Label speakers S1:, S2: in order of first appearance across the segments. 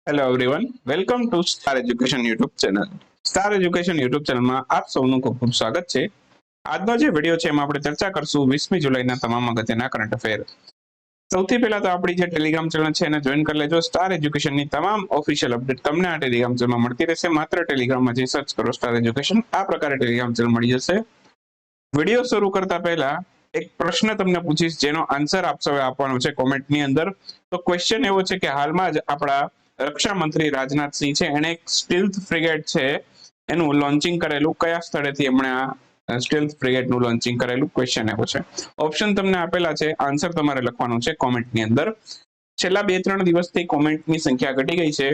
S1: Hello everyone, welcome to star education YouTube channel. Star education YouTube ચેનલમાં આપ સૌનું ખૂબ ખૂબ સ્વાગત છે. આજનો જે વિડીયો છે એમાં આપણે ચર્ચા કરશું 20મી જુલાઈના તમામ અગત્યના કરંટ અફેર. સૌથી પહેલા તો આપણી જે ટેલિગ્રામ ચેનલ છે એને જોઈન કરી લેજો. સ્ટાર એજ્યુકેશનની તમામ ઓફિશિયલ અપડેટ તમને આ ટેલિગ્રામ ચેનલમાં મળતી રહેશે. માત્ર ટેલિગ્રામમાં જઈ સર્ચ કરો સ્ટાર એજ્યુકેશન, આ પ્રકારે ટેલિગ્રામ ચેનલ મળી જશે. વિડીયો શરૂ કરતા પહેલા એક પ્રશ્ન તમને પૂછીશ જેનો આન્સર આપ સૌએ આપવાનો છે કોમેન્ટની અંદર. તો ક્વેશ્ચન એવો છે કે હાલમાં જ આપણા રક્ષા મંત્રી રાજનાથ સિંહ છે એને એક સ્ટીલ્થ ફ્રિગેટ છે એનું લોન્ચિંગ કરેલું, કયા સ્થળેથી એમણે આ સ્ટીલ્થ ફ્રિગેટનું લોન્ચિંગ કરેલું, ક્વેશ્ચન એવો છે. ઓપ્શન તમને આપેલા છે, આન્સર તમારે લખવાનું છે કોમેન્ટની અંદર. છેલ્લા 2-3 દિવસથી કોમેન્ટની સંખ્યા ઘટી ગઈ છે,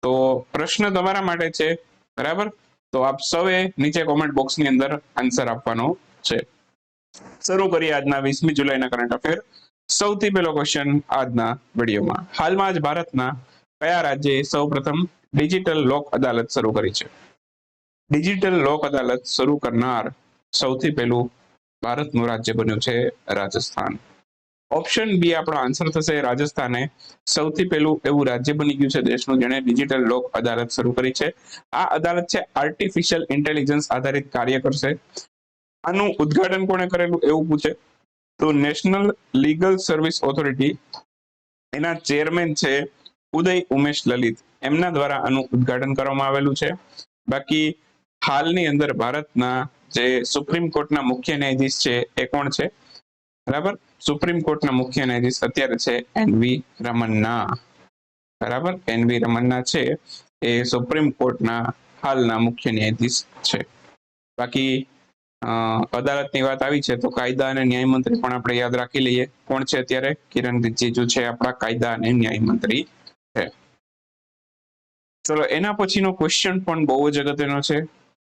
S1: તો પ્રશ્ન તમારા માટે છે, બરાબર? તો આપ સૌએ નીચે કોમેન્ટ બોક્સની અંદર આન્સર આપવાનો છે. શરૂ કરીએ આજના 20મી જુલાઈના કરંટ અફેર. સૌથી પહેલો ક્વેશ્ચન આજના વિડીયોમાં, હાલમાં જ ભારતના કયા રાજ્યએ સૌપ્રથમ ડિજિટલ લોક અદાલત શરૂ કરી છે? ડિજિટલ લોક અદાલત શરૂ કરનાર સૌથી પહેલું ભારતનું રાજ્ય બન્યું છે રાજસ્થાન. ઓપ્શન બી આપણો આન્સર થશે. રાજસ્થાને સૌથી પહેલું એવું રાજ્ય બની ગયું છે દેશનું જેણે ડિજિટલ લોક અદાલત શરૂ કરી છે. આ અદાલત છે આર્ટિફિશિયલ ઇન્ટેલિજન્સ આધારિત કાર્ય કરશે. આનું ઉદ્ઘાટન કોણે કરેલું એવું પૂછે તો નેશનલ લીગલ સર્વિસ ઓથોરિટી, એના ચેરમેન છે ઉદય ઉમેશ લલિત, એમના દ્વારા આનું ઉદ્ઘાટન કરવામાં આવેલું છે. બાકી હાલની અંદર ભારતના જે સુપ્રીમ કોર્ટના મુખ્ય ન્યાયાધીશ છે એ કોણ છે? બરાબર, સુપ્રીમ કોર્ટના મુખ્ય ન્યાયાધીશ અત્યારે છે એનવી રમન્ના. બરાબર, એનવી રમન્ના છે એ સુપ્રીમ કોર્ટના હાલના મુખ્ય ન્યાયાધીશ છે. બાકી અદાલતની વાત આવી છે તો કાયદા અને ન્યાય મંત્રી પણ આપણે યાદ રાખી લઈએ. કોણ છે અત્યારે? કિરણ રિજિજુ છે આપણા કાયદા અને ન્યાય મંત્રી છે. ચલો, એના પછીનો ક્વેશ્ચન પણ બહુ જ અગત્યનો છે.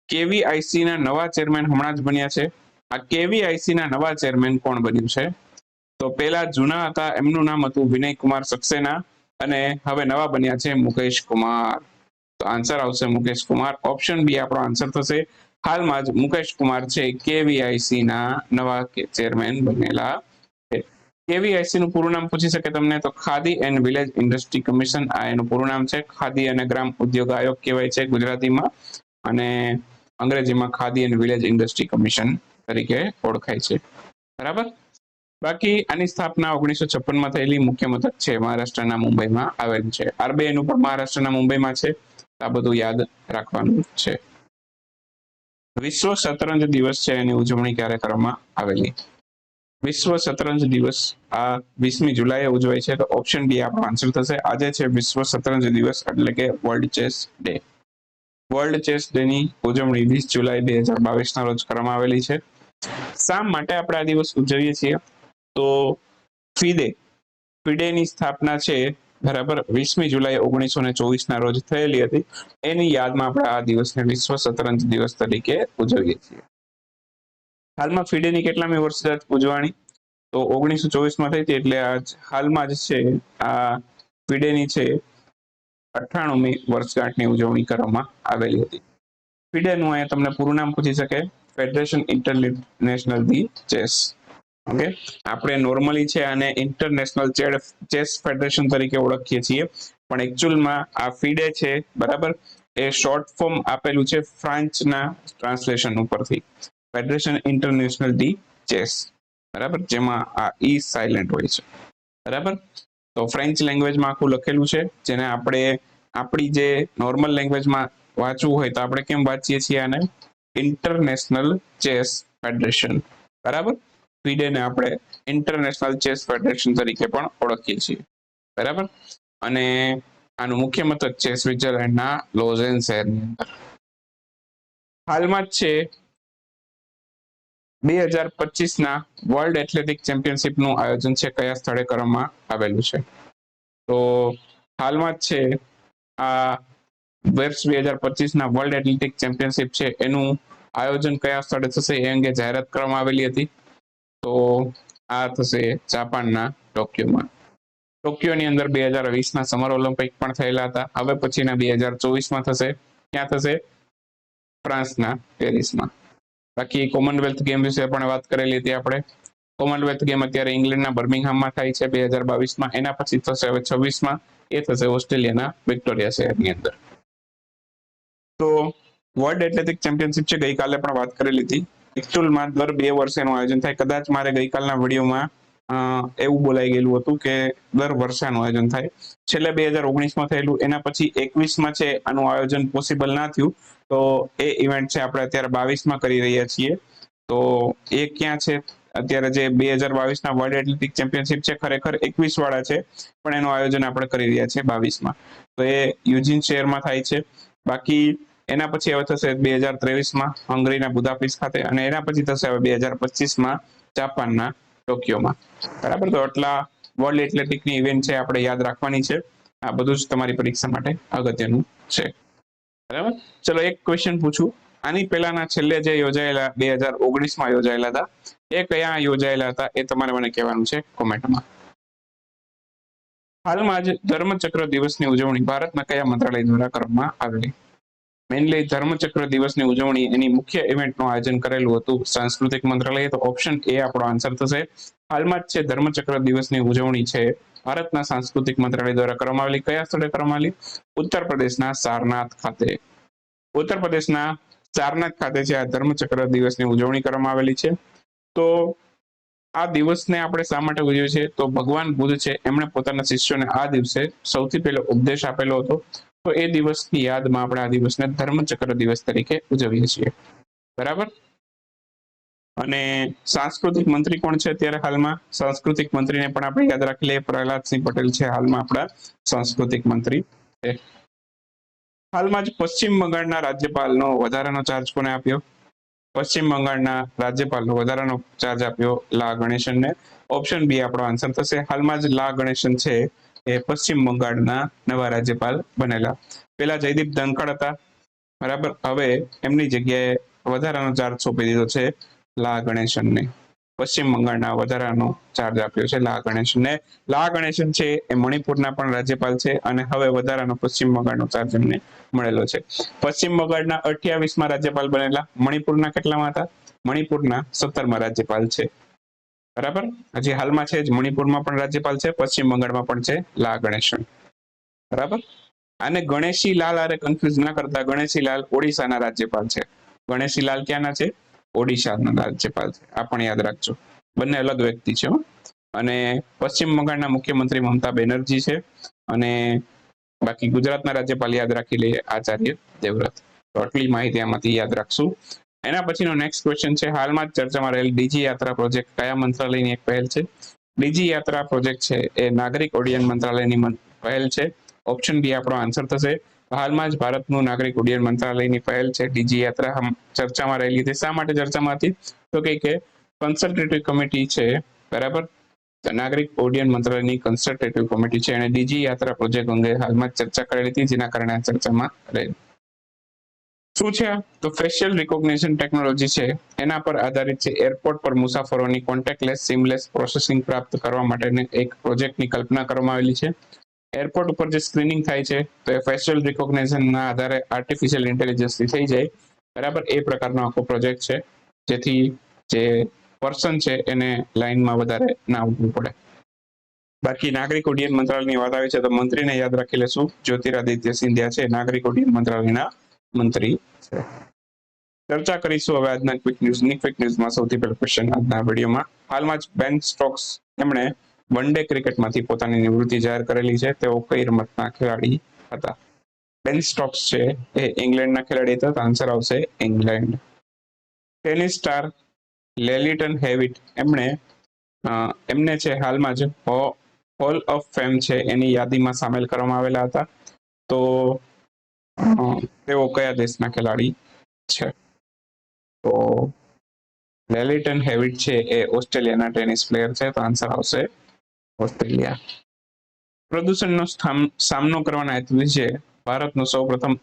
S1: કેવીઆઈસી ના નવા ચેરમેન હમણાં જ બન્યા છે. આ કેવીઆઈસી ના નવા ચેરમેન કોણ બન્યું છે? તો પેલા જૂના હતા એમનું નામ હતું વિનય કુમાર સક્સેના અને હવે નવા બન્યા છે મુકેશ કુમાર. તો આન્સર આવશે મુકેશ કુમાર. ઓપ્શન બી આપણો આન્સર થશે. હાલમાં જ મુકેશ કુમાર છે કેવીઆઈસી ના નવા ચેરમેન બનેલા છે. કેવીઆઈસી નું પૂરું નામ પૂછી શકે તમને, તો khadi and village industry commission, આ એનું પૂરું નામ છે. ખાદી અને ગ્રામ ઉદ્યોગ આયોગ કહેવાય છે ગુજરાતીમાં, અને અંગ્રેજીમાં khadi and village industry commission તરીકે ઓળખાય છે. બરાબર. બાકી આની સ્થાપના 1956માં થયેલી. મુખ્ય મથક છે મહારાષ્ટ્રના મુંબઈમાં આવેલું છે. આરબીઆઈ નું પણ મહારાષ્ટ્રના મુંબઈમાં છે. આ બધું યાદ રાખવાનું છે. વિશ્વ શતરંજ દિવસ છે એની ઉજવણી ક્યારે કરવામાં આવેલી? વિશ્વ શતરંજ દિવસ આ 20મી જુલાઈએ ઉજવાય છે. તો ઓપ્શન ડી આપણો આન્સર થશે. આજે છે વિશ્વ શતરંજ દિવસ, એટલે કે world chess day. World chess day ની ઉજવણી 20 જુલાઈ 2022 ના રોજ કરવામાં આવેલી છે. શા માટે આપણે આ દિવસ ઉજવીએ છીએ? તો ફિડેની સ્થાપના છે, બરાબર, 20મી જુલાઈ 1924 ના રોજ થયેલી હતી. એની યાદમાં આપણે આ દિવસને વિશ્વ શતરંજ દિવસ તરીકે ઉજવીએ છીએ. હાલમાં ફિડેની કેટલામી વર્ષગાંઠ ઉજવાણી? તો 1924માં થઈ હતી, એટલે હાલમાં જ છે આ ફિડેની છે 98મી વર્ષગાંઠની ઉજવણી કરવામાં આવેલી હતી. ફિડેનું અહીંયા તમને પૂરું નામ પૂછી શકે, federation international the chess. Okay, આપણે નોર્મલી છે અને ઇન્ટરનેશનલ ચેસ ફેડરેશન તરીકે ઓળખીએ છીએ, પણ એકચ્યુઅલમાં આ ફિડે છે, બરાબર, એ શોર્ટ ફોર્મ આપેલું છે ફ્રાન્સના ટ્રાન્સલેશન ઉપરથી, ફેડરેશન ઇન્ટરનેશનલ ધી ચેસ, બરાબર, જેમાં આ ઈ સાયલેન્ટ હોય છે. બરાબર, તો ફ્રેન્ચ લેંગ્વેજમાં આખું લખેલું છે, જેને આપણે આપણી જે નોર્મલ લેંગ્વેજમાં વાંચવું હોય તો આપણે કેમ વાંચીએ છીએ આને? International chess federation. બરાબર, ફિડેને આપણે ઇન્ટરનેશનલ ચેસ ફેડરેશન તરીકે પણ ઓળખીએ છીએ. બરાબર, અને આનું મુખ્ય મથક છે સ્વિટ્ઝરલેન્ડના લોઝેન શહેરની અંદર. હાલમાં જ છે 2025ના વર્લ્ડ એથ્લેટિક ચેમ્પિયનશિપનું આયોજન છે કયા સ્થળે કરવામાં આવેલું છે? તો હાલમાં જ છે આ વર્ષ 2025ના વર્લ્ડ એથ્લેટિક ચેમ્પિયનશિપ છે એનું આયોજન કયા સ્થળે થશે એ અંગે જાહેરાત કરવામાં આવેલી હતી. તો આ થશે જાપાનના ટોક્યોમાં. ટોક્યોની અંદર 2020ના સમર ઓલિમ્પિક પણ થયેલા હતા. હવે પછીના 2024માં થશે. ક્યાં થશે? ફ્રાન્સના પેરિસમાં. બાકી કોમનવેલ્થ ગેમ વિશે પણ વાત કરેલી હતી આપણે. કોમનવેલ્થ ગેમ અત્યારે ઇંગ્લેન્ડના બર્મિંગહામમાં થાય છે 2022માં. એના પછી થશે હવે 26માં, એ થશે ઓસ્ટ્રેલિયાના વિક્ટોરિયા શહેરની અંદર. તો વર્લ્ડ એથ્લેટિક ચેમ્પિયનશિપ છે, ગઈકાલે પણ વાત કરેલી હતી. એકચ્યુઅલમાં દર 2 વર્ષે એનું આયોજન થાય. કદાચ મારે ગઈકાલના વિડીયોમાં એવું બોલાઈ ગયેલું હતું કે દર વર્ષે આનું આયોજન થાય. છેલ્લે 2019માં થયેલું, એના પછી 21માં છે આનું આયોજન પોસિબલ ના થયું. તો એ ઇવેન્ટ છે આપણે અત્યારે 22માં કરી રહ્યા છીએ. તો એ ક્યાં છે અત્યારે? જે 2022ના વર્લ્ડ એથ્લેટિક ચેમ્પિયનશિપ છે ખરેખર 21 વાળા છે, પણ એનું આયોજન આપણે કરી રહ્યા છીએ 22માં. તો એ યુજીન શહેરમાં થાય છે. બાકી એના પછી હવે થશે 2023માં હંગરીના બુદાપેસ્ટ ખાતે, અને એના પછી થશે હવે 2025માં જાપાનના ટોક્યોમાં. બરાબર, તો આટલા વર્લ્ડ એથ્લેટિકની ઇવેન્ટ છે આપણે યાદ રાખવાની છે. આ બધું જ તમારી પરીક્ષા માટે અગત્યનું છે. બરાબર, ચલો એક ક્વેશ્ચન પૂછું. આની પહેલાના છેલ્લે જે યોજાયેલા 2019માં યોજાયેલા હતા, એ કયા યોજાયેલા હતા એ તમારે મને કહેવાનું છે કોમેન્ટમાં. હાલમાં જ ધર્મચક્ર દિવસની ઉજવણી ભારતના કયા મંત્રાલય દ્વારા કરવામાં આવેલી? મેઇનલી ધર્મચક્ર દિવસની ઉજવણી એની મુખ્ય ઇવેન્ટનું આયોજન કરેલું હતું સાંસ્કૃતિક મંત્રાલયે. તો ઓપ્શન એ આપણો આન્સર થશે. હાલમાં જ છે ધર્મચક્ર દિવસની ઉજવણી છે ભારતના સાંસ્કૃતિક મંત્રાલય દ્વારા કરવામાં આવેલી. કયા સ્થળે કરવામાં આવેલી? ઉત્તર પ્રદેશના સારનાથ ખાતે. ઉત્તર પ્રદેશના સારનાથ ખાતે છે આ ધર્મચક્ર દિવસની ઉજવણી કરવામાં આવેલી છે. તો આ દિવસને આપણે શા માટે ઉજવીએ છીએ? તો ભગવાન બુદ્ધ છે, એમણે પોતાના શિષ્યોને આ દિવસે સૌથી પહેલો ઉપદેશ આપેલો હતો. તો એ દિવસની યાદમાં આપણે આ દિવસને ધર્મચક્ર દિવસ તરીકે ઉજવીએ છીએ. બરાબર. અને સાંસ્કૃતિક મંત્રી કોણ છે અત્યારે હાલમાં? સાંસ્કૃતિક મંત્રીને પણ આપણે યાદ રાખી લઈએ. પ્રહલાદસિંહ પટેલ છે હાલમાં આપણા સાંસ્કૃતિક મંત્રી. હાલમાં જ પશ્ચિમ બંગાળના રાજ્યપાલનો વધારાનો ચાર્જ કોને આપ્યો? પશ્ચિમ બંગાળના રાજ્યપાલનો વધારાનો ચાર્જ આપ્યો લા ગણેશનને. ઓપ્શન બી આપણો આન્સર થશે. હાલમાં જ લા ગણેશન છે એ પશ્ચિમ બંગાળના નવા રાજ્યપાલ બનેલા. પેલા જયદીપ ધનખડ હતા, બરાબર. હવે એમની જગ્યાએ વધારાનો ચાર્જ સોંપી દીધો છે લા ગણેશનને. પશ્ચિમ બંગાળના વધારાનો ચાર્જ આપ્યો છે લા ગણેશનને. લા ગણેશન છે એ મણિપુરના પણ રાજ્યપાલ છે, અને હવે વધારાનો પશ્ચિમ બંગાળનો ચાર્જ એમને મળેલો છે. પશ્ચિમ બંગાળના 28માં રાજ્યપાલ બનેલા. મણિપુરના કેટલામાં હતા? મણિપુરના 17માં રાજ્યપાલ છે. બરાબર, હજી હાલમાં છે જ મણિપુરમાં પણ રાજ્યપાલ છે, પશ્ચિમ બંગાળમાં પણ છે લા ગણેશન. બરાબર. આને ગણેશી લાલ આરે કન્ફ્યુઝ ના કરતા. ગણેશી લાલ ઓડિશાના રાજ્યપાલ છે. ગણેશી લાલ ક્યાંના છે? ઓડિશાના રાજ્યપાલ છે. આ પણ યાદ રાખજો, બંને અલગ વ્યક્તિ છે. અને પશ્ચિમ બંગાળના મુખ્યમંત્રી મમતા બેનર્જી છે, અને બાકી ગુજરાતના રાજ્યપાલ યાદ રાખી લઈએ આચાર્ય દેવવ્રત. તો આટલી માહિતી આમાંથી યાદ રાખશું. એના પછીનો નેક્સ્ટ ક્વેશ્ચન છે, હાલમાં જ ચર્ચામાં રહેલ ડીજી યાત્રા પ્રોજેક્ટ કયા મંત્રાલયની એક પહેલ છે? ડીજી યાત્રા પ્રોજેક્ટ છે એ નાગરિક ઉડ્ડયન મંત્રાલયની પહેલ છે. ઓપ્શન બી આપણો આન્સર થશે. હાલમાં જ ભારતનું નાગરિક ઉડ્ડયન મંત્રાલયની પહેલ છે ડીજી યાત્રા ચર્ચામાં રહેલી હતી. શા માટે ચર્ચામાં હતી? તો કે કન્સલ્ટેટિવ કમિટી છે, બરાબર, નાગરિક ઉડ્ડયન મંત્રાલયની કન્સલ્ટેટિવ કમિટી છે, અને ડીજી યાત્રા પ્રોજેક્ટ અંગે હાલમાં ચર્ચા કરેલી હતી, જેના કારણે આ ચર્ચામાં રહેલી. શું છે? તો ફેશિયલ રિકોગ્નિશન ટેકનોલોજી છે એના પર આધારિત છે. એરપોર્ટ પર મુસાફરોની કોન્ટેક્ટલેસ સીમલેસ પ્રોસેસિંગ પ્રાપ્ત કરવા માટેની એક પ્રોજેક્ટની કલ્પના કરવામાં આવેલી છે. એરપોર્ટ ઉપર જે સ્ક્રીનિંગ થાય છે તો એ ફેશિયલ રિકોગ્નિશનના આધારે આર્ટિફિશિયલ ઇન્ટેલિજન્સથી થઈ જાય, બરાબર. એ પ્રકારનો આખો પ્રોજેક્ટ છે, જેથી જે પર્સન છે એને લાઈનમાં વધારે ના ઉભવું પડે. બાકી નાગરિક ઉડ્ડયન મંત્રાલયની વાત આવે છે તો મંત્રીને યાદ રાખી લેશું. જ્યોતિરાદિત્ય સિંધિયા છે નાગરિક ઉડ્ડયન મંત્રાલયના મંત્રી છે. ચર્ચા કરીશું હવે આજના ક્વિક ન્યૂઝની. ક્વિક ન્યૂઝમાં સૌથી પહેલો ક્વેશ્ચન આજના વિડીયોમાં. હાલમાં જ બેન સ્ટોક્સ એમણે વન ડે ક્રિકેટમાંથી પોતાની નિવૃત્તિ જાહેર કરેલી છે. તેઓ કઈ રમતના ખેલાડી હતા? બેન સ્ટોક્સ છે એ ઇંગ્લેન્ડના ખેલાડી હતા. આન્સર આવશે ઇંગ્લેન્ડ. ટેનિસ સ્ટાર લેલિટન હેવિટ એમને છે હાલમાં જ હોલ ઓફ ફેમ છે એની યાદીમાં સામેલ કરવામાં આવેલા હતા. તો તેઓ કયા દેશના ખેલાડી છે? તો લેલિટન હેવિટ છે એ ઓસ્ટ્રેલિયાના ટેનિસ પ્લેયર છે. તો આન્સર આવશે ઓસ્ટ્રેલિયા. પ્રદૂષણનો સામનો કરવાના હેતુથી છે ભારતનું સૌપ્રથમ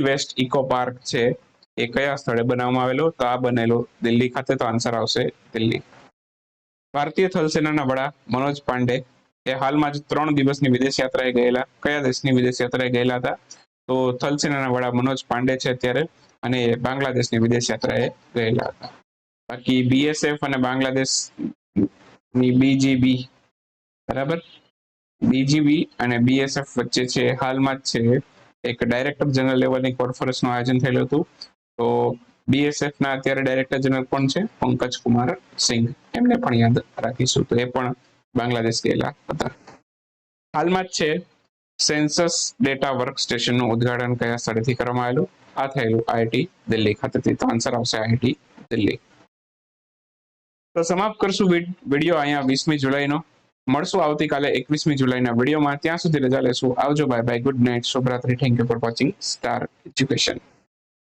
S1: વેસ્ટ ઇકો પાર્ક છે એ કયા સ્થળે બનાવવામાં આવેલો? તો આ બનેલો દિલ્હી ખાતે. તો આન્સર આવશે દિલ્હી. ભારતીય થલસેનાના વડા મનોજ પાંડે એ હાલમાં જ 3 દિવસની વિદેશ યાત્રાએ ગયેલા. કયા દેશની વિદેશ યાત્રાએ ગયેલા હતા? તો થલસેનાના વડા મનોજ પાંડે છે અત્યારે, અને બાંગ્લાદેશની વિદેશ યાત્રાએ ગયેલા હતા. બાકી બીએસએફ અને બાંગ્લાદેશ ની બીજીબી, બરાબર. બીજીબી અને બીએસએફ વચ્ચે છે હાલમાં જ છે એક ડાયરેક્ટર જનરલ લેવલની કોન્ફરન્સનું આયોજન થયેલું હતું. તો બીએસએફ ના અત્યારે ડાયરેક્ટર જનરલ કોણ છે? પંકજ કુમાર સિંઘ. એમને પણ યાદ રાખીશું. તો એ પણ બાંગ્લાદેશ ગયેલા હતા. હાલમાં જ છે સેન્સસ ડેટા વર્ક સ્ટેશનનું ઉદ્ઘાટન કયા સ્થળેથી કરવામાં આવેલું? આ થયેલું આઈઆઈટી દિલ્હી ખાતેથી. તો આન્સર આવશે આઈઆઈટી દિલ્હી. તો સમાપ્ત કરશું વિડીયો અહીંયા 20મી જુલાઈનો. મળશું આવતીકાલે 21મી જુલાઈના વિડીયોમાં. ત્યાં સુધી રજા લેશું. આવજો, બાય બાય, ગુડ નાઇટ, શુભરાત્રી. Thank you for watching Star education.